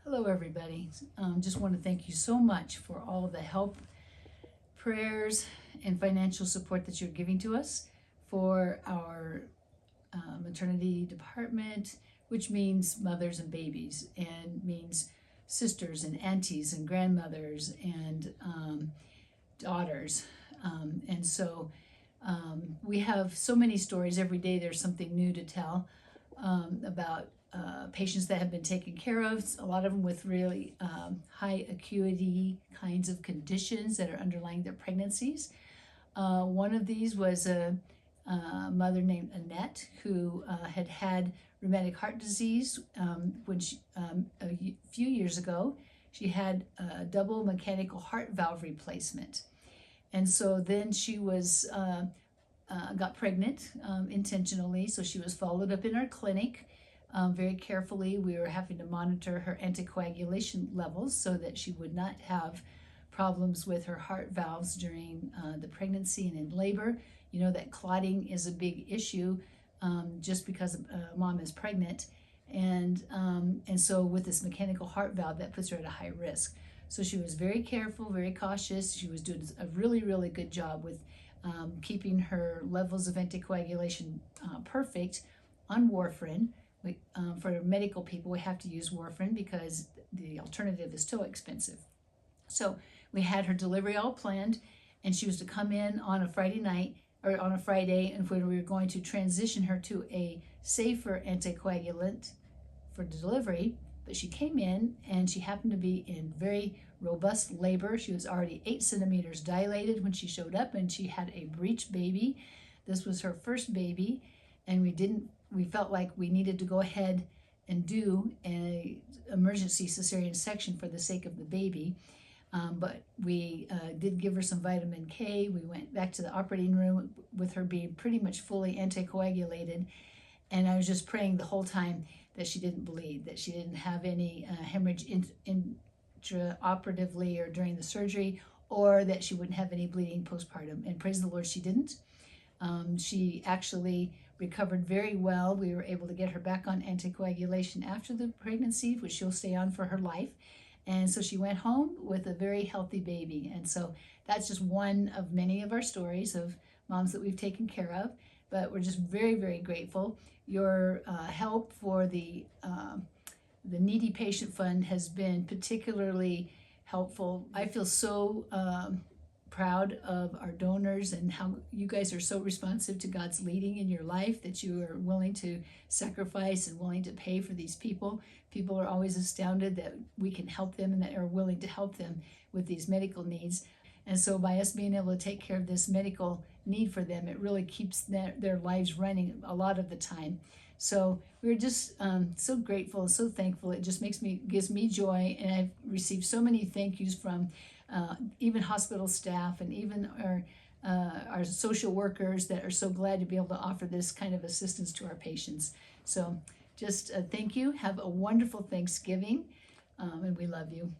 Hello, everybody. Just want to thank you so much for all the help, prayers, and financial support that you're giving to us for our maternity department, which means mothers and babies, and means sisters and aunties and grandmothers and daughters. We have so many stories every day. There's something new to tell about patients that have been taken care of, a lot of them with really high acuity kinds of conditions that are underlying their pregnancies. One of these was a mother named Annette who had rheumatic heart disease when a few years ago. She had a double mechanical heart valve replacement. And so then she was got pregnant intentionally, so she was followed up in our clinic very carefully. We were having to monitor her anticoagulation levels so that she would not have problems with her heart valves during the pregnancy and in labor. You know that clotting is a big issue just because mom is pregnant, and so with this mechanical heart valve, that puts her at a high risk. So she was very careful, very cautious. She was doing a really, really good job with keeping her levels of anticoagulation perfect on warfarin. For medical people, we have to use warfarin because the alternative is so expensive. So we had her delivery all planned, and she was to come in on a Friday night, or on a Friday, and when we were going to transition her to a safer anticoagulant for delivery. But she came in and she happened to be in very robust labor. She was already 8 centimeters dilated when she showed up, and she had a breech baby. This was her first baby, and we felt like we needed to go ahead and do an emergency cesarean section for the sake of the baby. But we did give her some vitamin K. We went back to the operating room with her being pretty much fully anticoagulated. And I was just praying the whole time that she didn't bleed, that she didn't have any hemorrhage intraoperatively or during the surgery, or that she wouldn't have any bleeding postpartum. And praise the Lord, she didn't. She actually recovered very well. We were able to get her back on anticoagulation after the pregnancy, which she'll stay on for her life. And so she went home with a very healthy baby. And so that's just one of many of our stories of moms that we've taken care of. But we're just very, very grateful. Your help for the Needy Patient Fund has been particularly helpful. I feel so proud of our donors and how you guys are so responsive to God's leading in your life, that you are willing to sacrifice and willing to pay for these people. People are always astounded that we can help them and that are willing to help them with these medical needs. And so by us being able to take care of this medical need for them, it really keeps their lives running a lot of the time. So we're just so grateful and so thankful. It just gives me joy, and I've received so many thank yous from even hospital staff and even our social workers that are so glad to be able to offer this kind of assistance to our patients. So just thank you. Have a wonderful Thanksgiving, and we love you.